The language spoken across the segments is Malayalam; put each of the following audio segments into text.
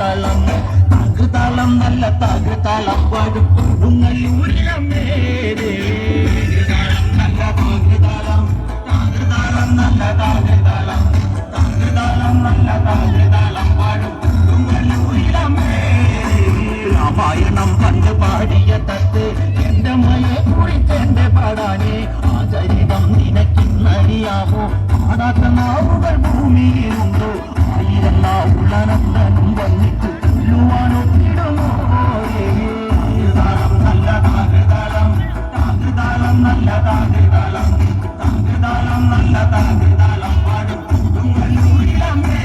താകൃതാളം താകൃതാളം നല്ല താകൃതാളം പാടും കൊടുങ്ങല്ലൂരിലമ്മേ നല്ല താകൃതാളം താകൃതാളം നല്ല താകൃതാളം താകൃതാളം നല്ല താകൃതാളം പാടും കൊടുങ്ങല്ലൂരിലമ്മേ രാമായണം പണ്ട് പാടിയ തത്ത് എന്റെ മയെ കുറിച്ച് എന്റെ പാടാനേ ആ ചരിതം നിനക്കിന്നറിയാമോ പാടാത്ത നാവുകൾ ഭൂമിയിലുണ്ടോ ആയിരം നാവുള്ളനന്ദനും വന്നിട്ട് കൊല്ലുവാനൊപ്പിടുമോ താകൃതാളം നല്ല താകൃതാളം താകൃതാളം നല്ല താകൃതാളം താകൃതാളം നല്ല താകൃതാളം പാടും കൊടുങ്ങല്ലൂരിലമ്മേ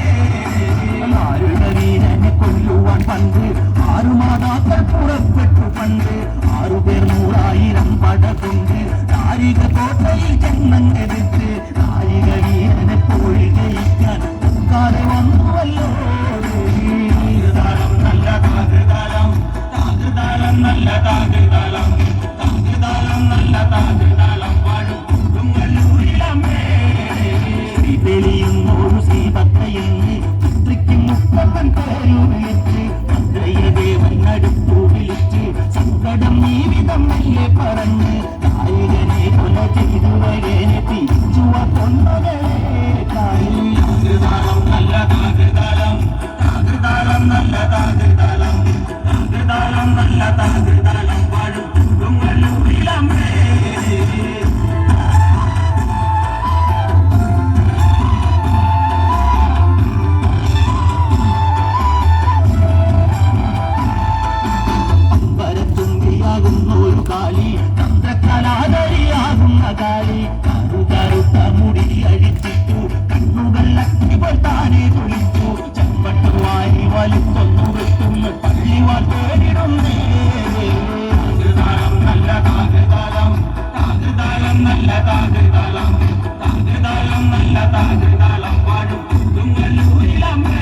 ആരുടെ വീരനെ കൊല്ലുവാൻ പണ്ട് 6 മാതാക്കൾ പുറപ്പെട്ടു പണ്ട് 6 പേർ 100,000 പട കൊണ്ട് നാരിക കോട്ടയിൽ ജന്മങ്ങെടുത്ത് നാരിക വീരനെ പോയി ജയിക്കാൻ കാലെ വന്നുവല്ലോ താകൃതാളം നല്ല താകൃതാളം താകൃതാളം നല്ല താകൃതാളം താകൃതാളം നല്ല താകൃതാളം പാടും കൊടുങ്ങല്ലൂരിലമ്മേ തെളിയുന്നോരു ശ്രീഭക്തയെന്ന് പുത്രിക്ക് മുപ്പത്തൻ പേരു വിളിച്ച് ഭദ്രയദേവൻ അടുത്തു വിളിച്ച് സങ്കടം ജീവിതം മെല്ലെ പറഞ്ഞ് നായകനെ കൊല ചെയ്തു വരേനെ തിരിച്ചുവ കൊന്നകളെ താകൃതാളം നല്ല താകൃതാളം താകൃതാളം നല്ല താകൃതാളം താകൃതാളം നല്ല താകൃതാളം പാടും കൊടുങ്ങല്ലൂരിലമ്മേ കാളി തന്ത്രകലാധരിയാകുന്ന കാളി കറുകറുത്ത മുടി അഴിച്ചിട്ടു കണ്ണുകൾ അഗ്നിപോൽ താനെ തുളിച്ചു ചെമ്പട്ടുവാരി വലിക്കൊന്നു വെട്ടുന്നു പള്ളിവാൾ പേരിടുന്നേ താകൃതാളം നല്ല താകൃതാളം താകൃതാളം നല്ല താകൃതാളം താകൃതാളം നല്ല താകൃതാളം പാടും കൊടുങ്ങല്ലൂരിലമ്മേ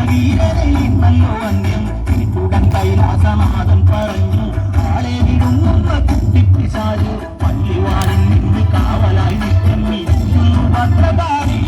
വീരനല്ലോ അന്യം ഉടൻ കൈലാസനാഥൻ പറഞ്ഞു ആളെ വിടുന്ന കുട്ടിപ്പിശാച് പള്ളിവാളിൽ നിന്ന് കാവലായി നിൽക്കുന്നു ഭദ്രകാളി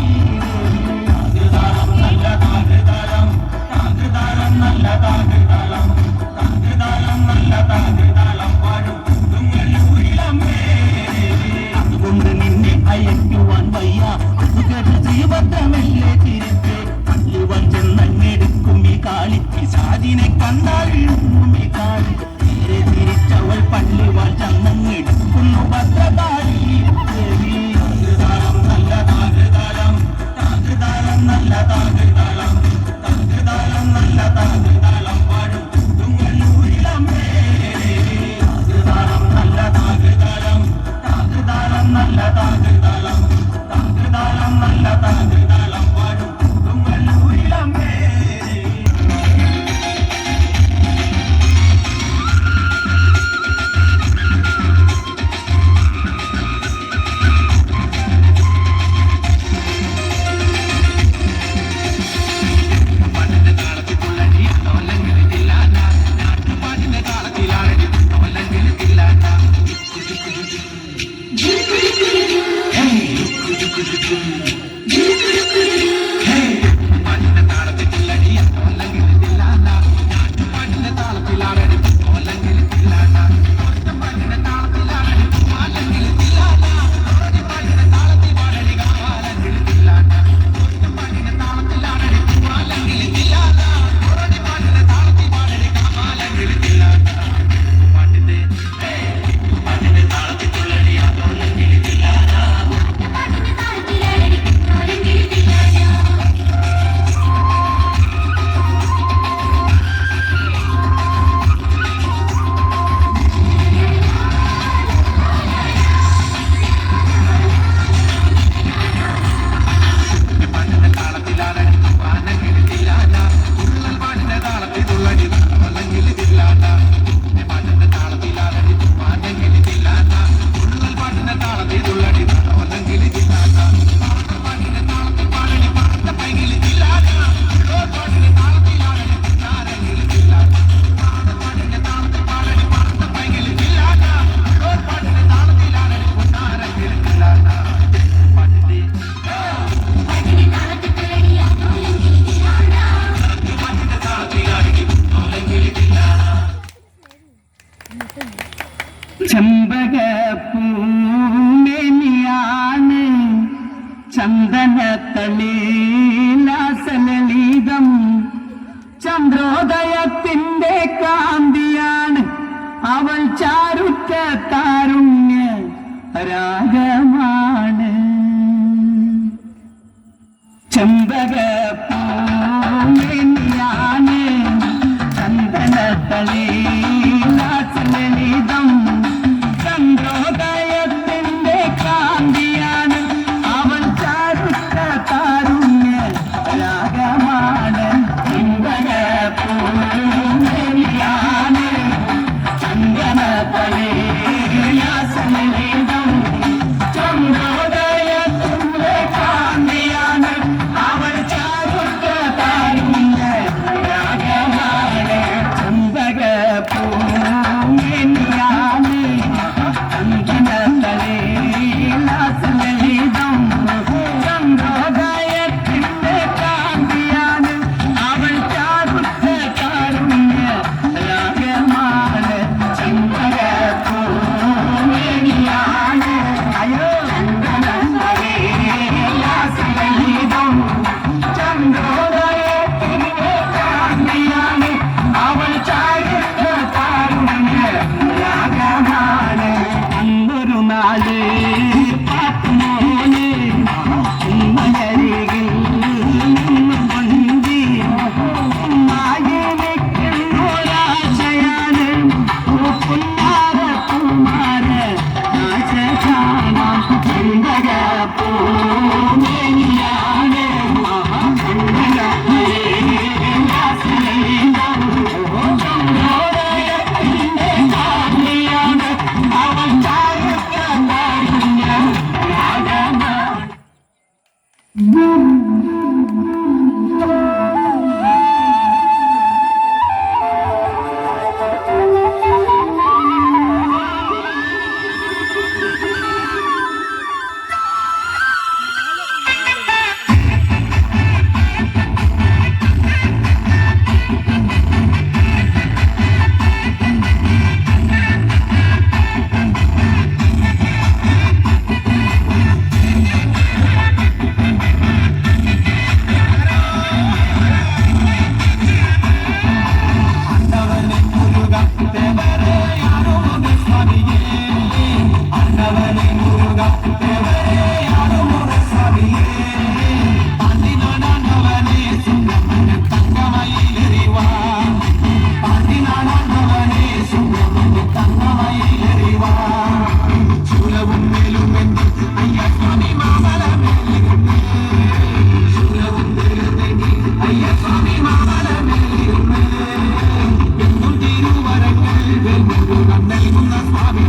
ചെമ്പകപ്പൂമേനിയാണ് ചന്ദനത്തളിലാസലളിതം ചന്ദ്രോദയത്തിന്റെ കാന്തിയാണ് അവൾ ചാരുറ്റ താരുണ്യ രാഗമാണ് ചെമ്പകപ്പൂമേനിയാണ് ചന്ദനത്തളിലാസലളിതം ചന്ദ്രോദയത്തിന്റെ കാന്തിയാണ് അവൾ ചാരുറ്റ താരുണ്യ രാഗമാണ് ചെമ്പകപ്പൂമേനിയാണ് ചന്ദനത്തളിലാസലളിതം ചന്ദ്രോദയത്തിന്റെ കാന്തിയാണ് അവൾ ചാരുറ്റ താരുണ്യ രാഗമാണ് ചെമ്പകപ്പൂമേനിയാണ് ചന്ദനത്തളിലാസലളിതം ചന്ദ്രോദയത്തിന്റെ കാന്തിയാണ് അവൾ ചാരുറ്റ താരുണ്യ രാഗമാണ് ചെമ്പകപ്പൂമേനിയാണ് അയ്യോ ചന്ദനത്തളിലാസലളിതം ചന്ദ്രോദയത്തിന്റെ കാന്തിയാണ് അവൾ ചാരുറ്റ താരുണ്യ രാഗമാണ് അന്നൊരു നാല് പാത്തുമോനെ ഉമ്മയരികിൽ നിന്നുകൊണ്ടി മായിനിക്കുന്നൊരാശയാണ് പൂക്കുന്നാര കുമാര നാശകാനാം ചെമ്പകപ്പൂമേനിയാണ് ചന്ദനത്തളിലാസലളിതം ചന്ദ്രോദയത്തിന്റെ കാന്തിയാണ് അവൾ ചാരുറ്റ താരുണ്യ രാഗമാണ് നൽകുന്ന സ്വാമി